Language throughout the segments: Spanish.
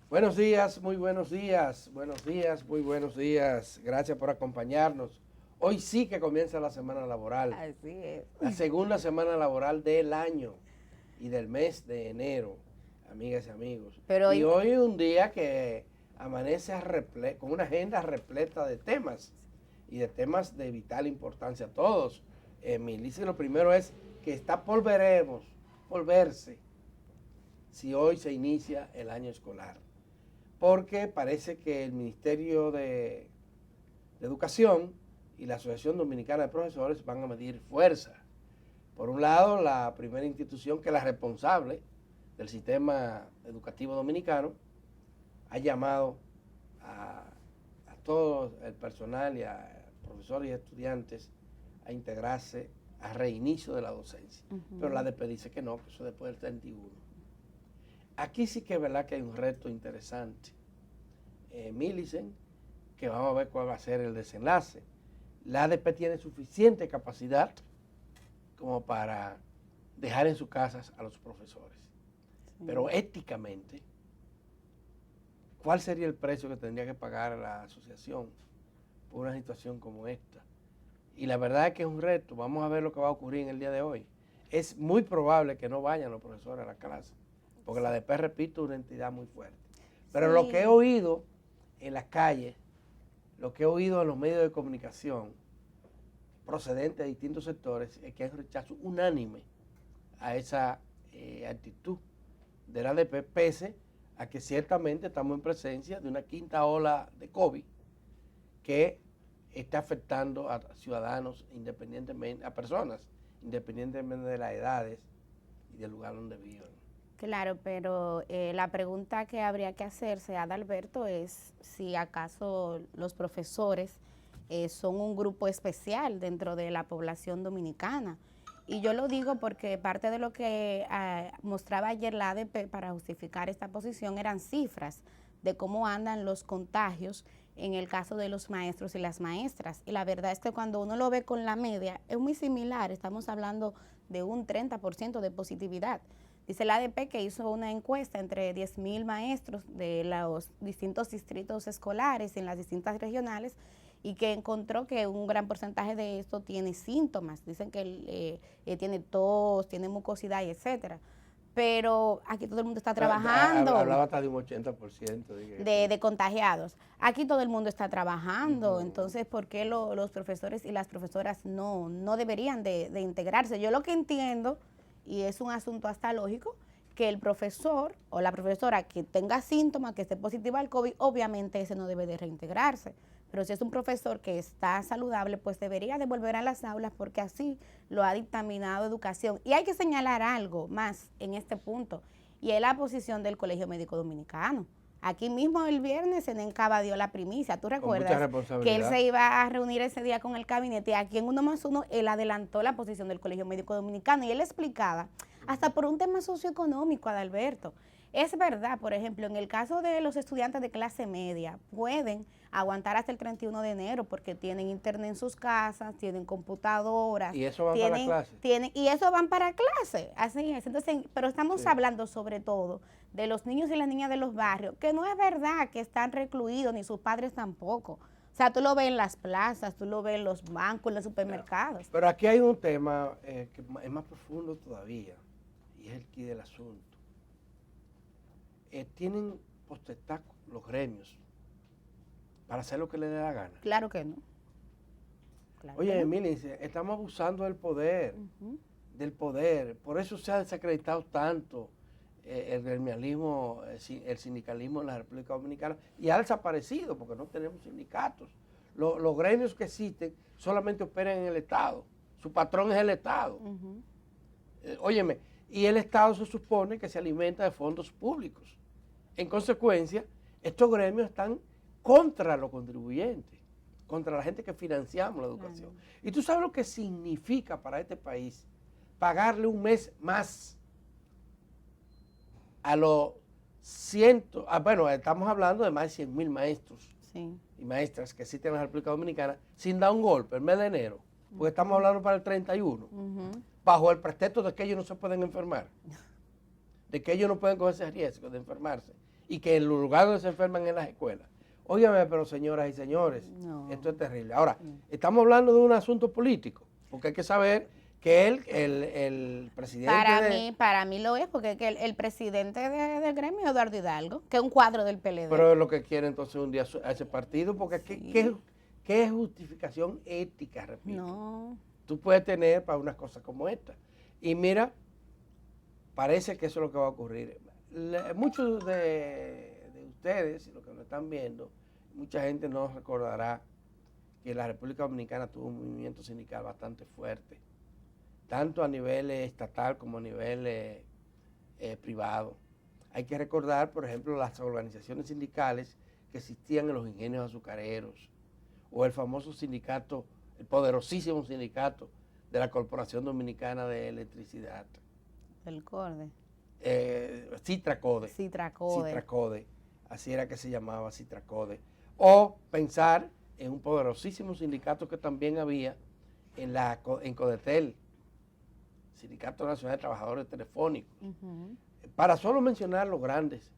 Buenos días, muy buenos días, buenos días, muy buenos días. Gracias por acompañarnos. Hoy sí que comienza la semana laboral, Así es. la segunda semana laboral del año y del mes de enero, amigas y amigos. Pero Y hoy, hoy es un día que amanece con una agenda repleta de temas y de temas de vital importancia a todos. Milicia, lo primero es que está por verse, si hoy se inicia el año escolar, porque parece que el Ministerio de Educación y la Asociación Dominicana de Profesores van a medir fuerza. Por un lado, la primera institución que es la responsable del sistema educativo dominicano ha llamado a todo el personal y a profesores y estudiantes a integrarse a reinicio de la docencia. Pero la ADP dice que no, que eso después del 31. Aquí sí que es verdad que hay un reto interesante. Millicent, que vamos a ver cuál va a ser el desenlace. La ADP tiene suficiente capacidad como para dejar en sus casas a los profesores. Sí. Pero éticamente, ¿cuál sería el precio que tendría que pagar la asociación por una situación como esta? Y la verdad es que es un reto. Vamos a ver lo que va a ocurrir en el día de hoy. Es muy probable que no vayan los profesores a la clase, porque la ADP, repito, es una entidad muy fuerte. Pero sí, lo que he oído en las calles, lo que he oído en los medios de comunicación procedentes de distintos sectores, es que hay un rechazo unánime a esa actitud de la ADP, pese a que ciertamente estamos en presencia de una quinta ola de COVID que está afectando a ciudadanos independientemente, a personas independientemente de las edades y del lugar donde vivan. Claro, pero la pregunta que habría que hacerse, Adalberto, es si acaso los profesores son un grupo especial dentro de la población dominicana. Y yo lo digo porque parte de lo que mostraba ayer la ADP para justificar esta posición eran cifras de cómo andan los contagios en el caso de los maestros y las maestras. Y la verdad es que cuando uno lo ve con la media es muy similar, estamos hablando de un 30% de positividad. Dice la ADP que hizo una encuesta entre 10,000 maestros de los distintos distritos escolares en las distintas regionales y que encontró que un gran porcentaje de esto tiene síntomas. Dicen que tiene tos, tiene mucosidad y etcétera. Pero aquí todo el mundo está trabajando. Hablaba hasta de un 80% de contagiados. Aquí todo el mundo está trabajando, entonces, ¿por qué los profesores y las profesoras no deberían de integrarse? Yo lo que entiendo, y es un asunto hasta lógico, que el profesor o la profesora que tenga síntomas, que esté positiva al COVID, obviamente ese no debe de reintegrarse. Pero si es un profesor que está saludable, pues debería de volver a las aulas porque así lo ha dictaminado Educación. Y hay que señalar algo más en este punto, y es la posición del Colegio Médico Dominicano. Aquí mismo el viernes en Encaba dio la primicia. ¿Tú recuerdas que él se iba a reunir ese día con el gabinete? Y aquí en 1+1 él adelantó la posición del Colegio Médico Dominicano y él explicaba, hasta por un tema socioeconómico, Adalberto. Es verdad, por ejemplo, en el caso de los estudiantes de clase media, pueden aguantar hasta el 31 de enero porque tienen internet en sus casas, tienen computadoras. ¿Y eso van para clase? Y eso van para clase, así es. Entonces, pero estamos hablando sobre todo de los niños y las niñas de los barrios, que no es verdad que están recluidos, ni sus padres tampoco. O sea, tú lo ves en las plazas, tú lo ves en los bancos, en los supermercados. Pero aquí hay un tema que es más profundo todavía, y es el quid del asunto. Tienen potestad los gremios para hacer lo que les dé la gana. Claro que no. Claro. Oye, Emily, estamos abusando del poder, del poder. Por eso se ha desacreditado tanto el gremialismo, el sindicalismo en la República Dominicana, y ha desaparecido porque no tenemos sindicatos. Los gremios que existen solamente operan en el Estado. Su patrón es el Estado. Óyeme, y el Estado se supone que se alimenta de fondos públicos. En consecuencia, estos gremios están contra los contribuyentes, contra la gente que financiamos la educación. Y tú sabes lo que significa para este país pagarle un mes más a los bueno, estamos hablando de más de 100,000 maestros y maestras que existen en la República Dominicana sin dar un golpe el mes de enero, porque estamos hablando para el 31, bajo el pretexto de que ellos no se pueden enfermar, de que ellos no pueden coger ese riesgo de enfermarse. y que el lugar donde se enferman es en las escuelas. Óigame, pero señoras y señores, No. esto es terrible. Ahora, estamos hablando de un asunto político, porque hay que saber que el presidente Para mí lo es, porque es que el presidente del gremio es Eduardo Hidalgo, que es un cuadro del PLD. pero es lo que quiere entonces un día a ese partido, porque Sí. ¿qué justificación ética, repito? No. Tú puedes tener para unas cosas como esta. Y mira, parece que eso es lo que va a ocurrir. Muchos de ustedes, los que nos están viendo, mucha gente no recordará que la República Dominicana tuvo un movimiento sindical bastante fuerte, tanto a nivel estatal como a nivel privado. Hay que recordar, por ejemplo, las organizaciones sindicales que existían en los ingenios azucareros, o el famoso sindicato, el poderosísimo sindicato de la Corporación Dominicana de Electricidad. El CODE. Citracode. Citracode. Citracode. Así era que se llamaba, Citracode. O pensar en un poderosísimo sindicato que también había en Codetel, Sindicato Nacional de Trabajadores Telefónicos. Para solo mencionar los grandes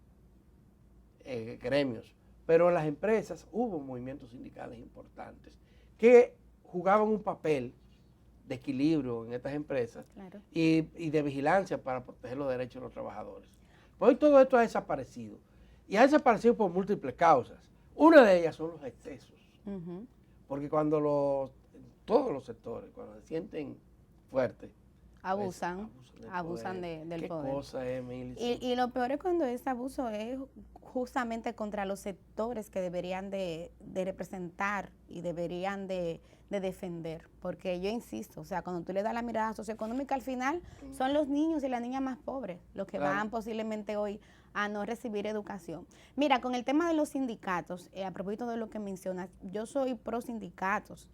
gremios. Pero en las empresas hubo movimientos sindicales importantes que jugaban un papel de equilibrio en estas empresas, Claro. y de vigilancia para proteger los derechos de los trabajadores. Pues hoy todo esto ha desaparecido. Y ha desaparecido por múltiples causas. Una de ellas son los excesos. Porque cuando todos los sectores, cuando se sienten fuertes, Abusan del ¿Qué poder. cosa es, Mili? Y lo peor es cuando ese abuso es justamente contra los sectores que deberían de representar y deberían de defender. Porque yo insisto, o sea, cuando tú le das la mirada socioeconómica, al final son los niños y las niñas más pobres los que Claro. van posiblemente hoy a no recibir educación. Mira, con el tema de los sindicatos, a propósito de lo que mencionas, yo soy pro sindicatos.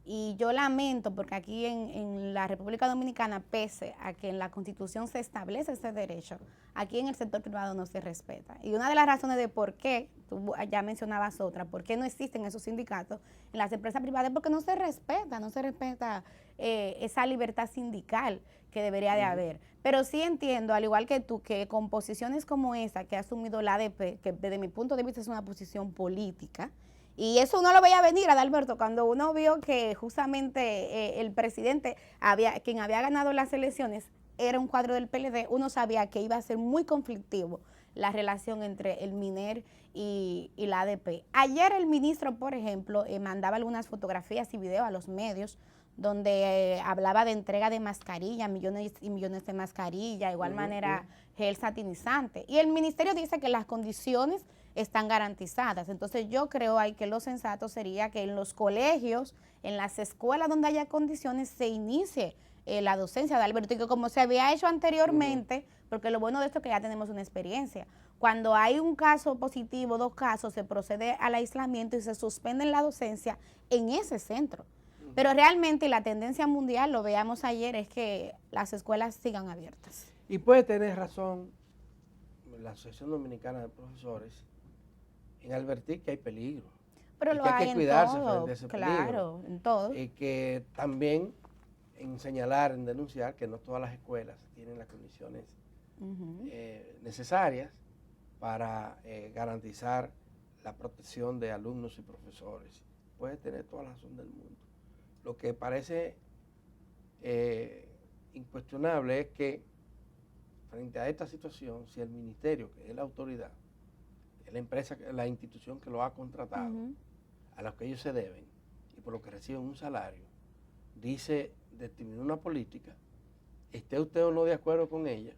Y yo lamento porque aquí en la República Dominicana, pese a que en la Constitución se establece ese derecho, aquí en el sector privado no se respeta. Y una de las razones de por qué, tú ya mencionabas otra, por qué no existen esos sindicatos en las empresas privadas, es porque no se respeta esa libertad sindical que debería de haber. Pero sí entiendo, al igual que tú, que con posiciones como esa que ha asumido la ADP, que desde mi punto de vista es una posición política, y eso uno lo veía venir, Adalberto, cuando uno vio que justamente el presidente, quien había ganado las elecciones, era un cuadro del PLD, uno sabía que iba a ser muy conflictivo la relación entre el MINER y la ADP. Ayer el ministro, por ejemplo, mandaba algunas fotografías y videos a los medios donde hablaba de entrega de mascarilla, millones y millones de mascarillas, de igual manera gel satinizante. Y el ministerio dice que las condiciones están garantizadas. Entonces yo creo ahí que lo sensato sería que en los colegios, en las escuelas donde haya condiciones, se inicie la docencia de Alberto, y que como se había hecho anteriormente, porque lo bueno de esto es que ya tenemos una experiencia. Cuando hay un caso positivo, 2 casos, se procede al aislamiento y se suspende la docencia en ese centro. Pero realmente la tendencia mundial, lo veamos ayer, es que las escuelas sigan abiertas. Y puede tener razón la Asociación Dominicana de Profesores en advertir que hay peligro. Pero y lo que hay que en cuidarse todo, frente a ese claro, peligro. en todo. Y que también en señalar, en denunciar que no todas las escuelas tienen las condiciones necesarias para garantizar la protección de alumnos y profesores. Puede tener toda la razón del mundo. Lo que parece incuestionable es que frente a esta situación, si el ministerio, que es la autoridad, es la empresa, la institución que lo ha contratado, a los que ellos se deben y por lo que reciben un salario, dice determinar una política, esté usted o no de acuerdo con ella,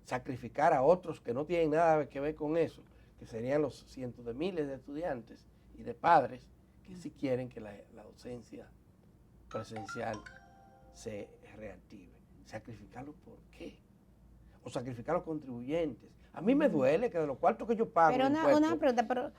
sacrificar a otros que no tienen nada que ver con eso, que serían los cientos de miles de estudiantes y de padres que sí quieren que la docencia presencial se reactive. ¿Sacrificarlo por qué? O sacrificar a los contribuyentes. A mí me duele que de los cuartos que yo pago Pero una pregunta, pero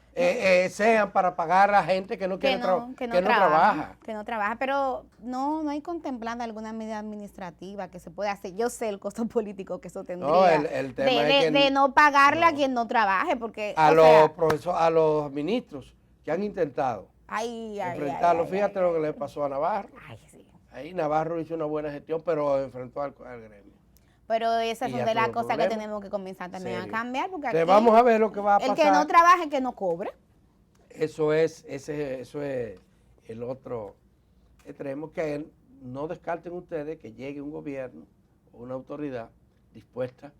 sean para pagar a gente que no quiere que no trabaja. Que no trabaja, pero no hay contemplada alguna medida administrativa que se pueda hacer. Yo sé el costo político que eso tendría. No, el tema es que de no pagarle a quien no trabaje, porque a los ministros que han intentado enfrentarlo. Fíjate lo que le pasó a Navarro. Ay, sí. Ahí Navarro hizo una buena gestión, pero enfrentó al gremio. Pero esas Y son ya de las tuvo cosas que problemas. tenemos que comenzar también a Serio. cambiar, porque Entonces aquí vamos a ver lo que va a el pasar. que no trabaje, que no cobre. Eso es el otro extremo, que no descarten ustedes que llegue un gobierno o una autoridad dispuesta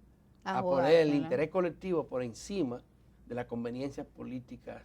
a poner el jugársela. interés colectivo por encima de las conveniencias políticas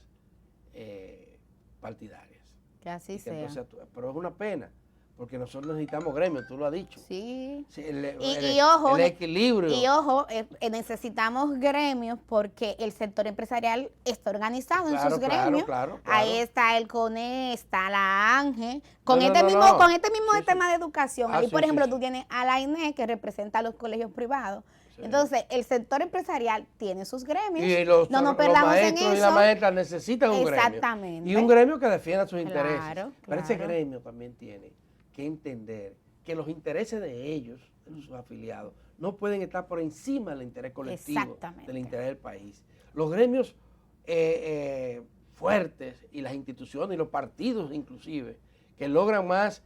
partidarias. Que así Y que sea. entonces pero es una pena, porque nosotros necesitamos gremios, tú lo has dicho. Sí. Sí, Y ojo, el equilibrio. Y ojo, necesitamos gremios porque el sector empresarial está organizado en sus gremios. Claro. Ahí está el CONE, está la ANGE. Con No, este no, mismo, no. con este mismo Sí, tema sí. de educación. Ah, Ahí, sí, por sí, ejemplo, sí. tú tienes a la INE, que representa a los colegios privados. Sí. Entonces, el sector empresarial tiene sus gremios. Y los perdamos en maestros y eso. las maestras necesitan un gremio. Exactamente. Y un gremio que defienda sus Claro, intereses. Pero ese claro. gremio también tiene que entender que los intereses de ellos, de sus afiliados, no pueden estar por encima del interés colectivo, Exactamente. del interés del país. Los gremios fuertes y las instituciones y los partidos inclusive, que logran más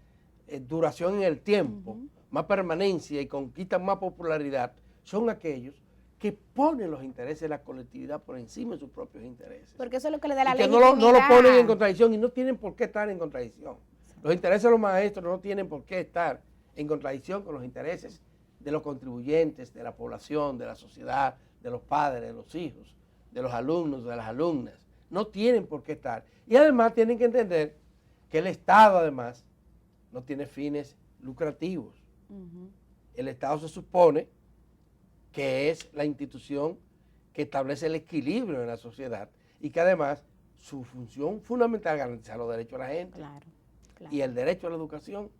duración en el tiempo, más permanencia y conquistan más popularidad, son aquellos que ponen los intereses de la colectividad por encima de sus propios intereses. Porque eso es lo que le da la Y que legitimidad. no lo ponen en contradicción y no tienen por qué estar en contradicción. Los intereses de los maestros no tienen por qué estar en contradicción con los intereses de los contribuyentes, de la población, de la sociedad, de los padres, de los hijos, de los alumnos, de las alumnas. No tienen por qué estar. Y además tienen que entender que el Estado además no tiene fines lucrativos. El Estado se supone que es la institución que establece el equilibrio en la sociedad y que además su función fundamental es garantizar los derechos de la gente. Claro. Y el derecho a la educación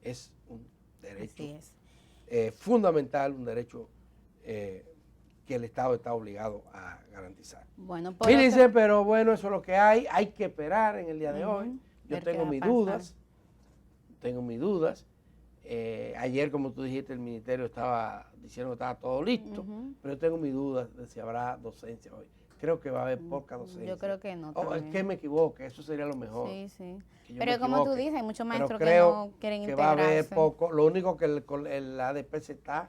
es un derecho Así es. Fundamental, un derecho que el Estado está obligado a garantizar. Bueno, por Mire, dice, pero bueno, eso es lo que hay que esperar en el día de hoy. Yo ver qué tengo va a mis dudas, ayer, como tú dijiste, el ministerio estaba diciendo que estaba todo listo, pero yo tengo mis dudas de si habrá docencia hoy. Creo que va a haber poca docencia. Yo creo que no. Es que me equivoque, eso sería lo mejor. Sí, sí. Yo Pero me como tú equivoque. dices, hay muchos Pero maestros que creo no quieren que integrarse. va a haber poco. Lo único que el ADP se está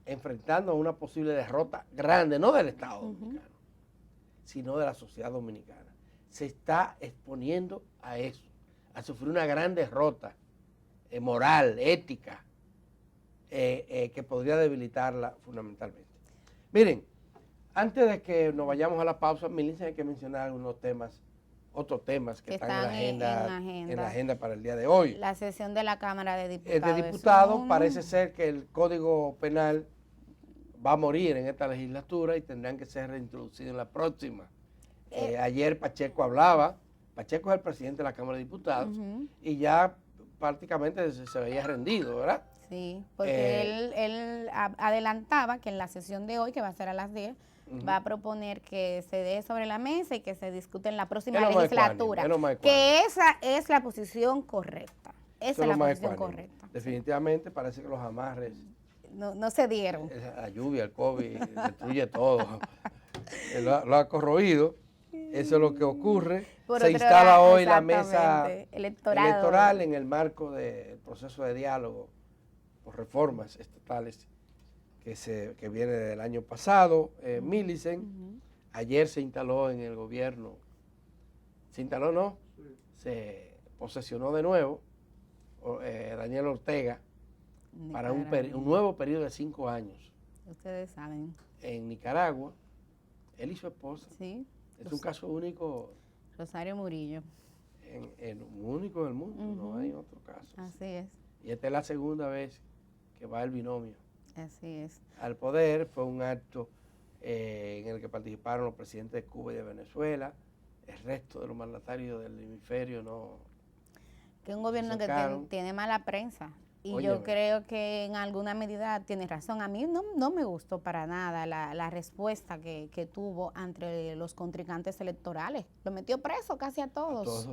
enfrentando a una posible derrota grande, no del Estado dominicano, sino de la sociedad dominicana. Se está exponiendo a eso, a sufrir una gran derrota moral, ética, que podría debilitarla fundamentalmente. Miren, antes de que nos vayamos a la pausa, Milicia, hay que mencionar algunos temas, otros temas que están en la agenda para el día de hoy. La sesión de la Cámara de Diputados. El de diputados parece ser que el Código Penal va a morir en esta legislatura y tendrán que ser reintroducidos en la próxima. Ayer Pacheco hablaba, Pacheco es el presidente de la Cámara de Diputados, y ya prácticamente se veía rendido, ¿verdad? Sí, porque él adelantaba que en la sesión de hoy, que va a ser a las 10, va a proponer que se dé sobre la mesa y que se discute en la próxima legislatura. Que esa es la posición correcta. Esa es la posición correcta. Definitivamente parece que los amarres no se dieron. La lluvia, el COVID, destruye todo. Lo ha corroído. Eso es lo que ocurre. Se instala hoy la mesa electoral en el marco del proceso de diálogo por reformas estatales que viene del año pasado. Millicent, ayer se instaló en el gobierno, se posesionó de nuevo Daniel Ortega para un nuevo periodo de 5 años. Ustedes saben. En Nicaragua, él y su esposa. Sí. Es un caso único. Rosario Murillo. Único en el mundo, no hay otro caso. Así es. Y esta es la segunda vez que va el binomio. Así es. Al poder. Fue un acto en el que participaron los presidentes de Cuba y de Venezuela. El resto de los mandatarios del hemisferio no. Que un gobierno que tiene mala prensa. Y Óyeme, yo creo que en alguna medida tiene razón. A mí no me gustó para nada la respuesta que tuvo ante los contrincantes electorales. Lo metió preso casi a todos.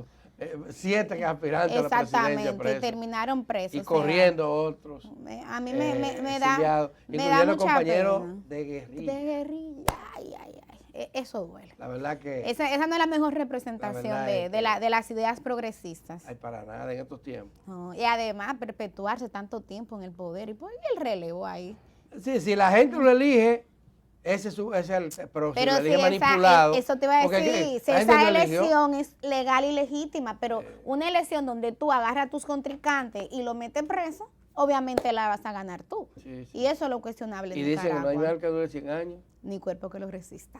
7 aspirantes a la presidencia Exactamente, terminaron presos. Y corriendo otros. A mí me da mucha compañeros pena. de guerrilla. De guerrilla, ay. Eso duele. La verdad que... Esa no es la mejor representación de las ideas progresistas. Ay, para nada en estos tiempos. No, y además perpetuarse tanto tiempo en el poder y el relevo ahí. Sí, si la gente lo elige, ese es el, pero Pero si lo si elige manipulado. eso te iba a porque decir, si la gente esa lo eligió. elección es legal y legítima, pero una elección donde tú agarras a tus contrincantes y lo metes preso, obviamente la vas a ganar tú. Sí, sí. Y eso es lo cuestionable Y en dicen que no hay Nicaragua. mal que dure 100 años. Ni cuerpo que lo resista.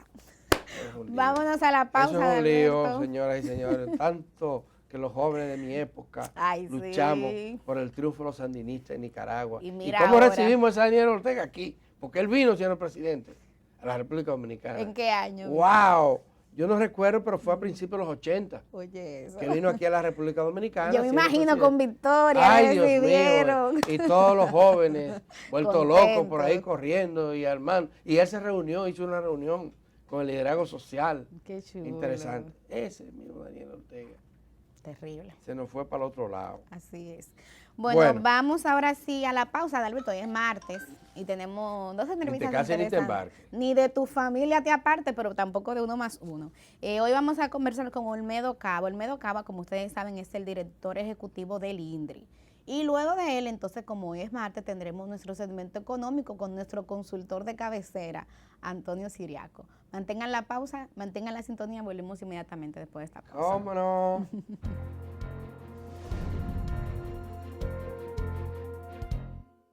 Es un lío. Vámonos a la pausa, Eso es un lío, Alberto. señoras y señores. Tanto que los jóvenes de mi época Ay, luchamos sí. por el triunfo de los sandinistas en Nicaragua. Y ¿Y mira cómo ahora. recibimos a Daniel Ortega aquí? Porque él vino siendo presidente a la República Dominicana. ¿En qué año? ¡Wow! Yo no recuerdo, pero fue a principios de los 80 Oye, eso. que vino aquí a la República Dominicana. Yo me siendo imagino presidente. con Victoria, Ay, Dios mío. recibieron. Y todos los jóvenes vueltos locos por ahí Contentos. corriendo y armando. Y él se reunió, hizo una reunión con el liderazgo social. Qué chulo. Interesante. Ese mismo Daniel Ortega Terrible. se nos fue para el otro lado. Así es. Bueno, vamos ahora sí a la pausa, Alberto. Hoy es martes y tenemos dos entrevistas cases ni te interesantes. embarques. Ni de tu familia te aparte, pero tampoco de uno más uno. Hoy vamos a conversar con Olmedo Cabo. Olmedo Cabo, como ustedes saben, es el director ejecutivo del INDRI. Y luego de él, entonces, como hoy es martes, tendremos nuestro segmento económico con nuestro consultor de cabecera, Antonio Siriaco. Mantengan la pausa, mantengan la sintonía, volvemos inmediatamente después de esta pausa. ¿Cómo no?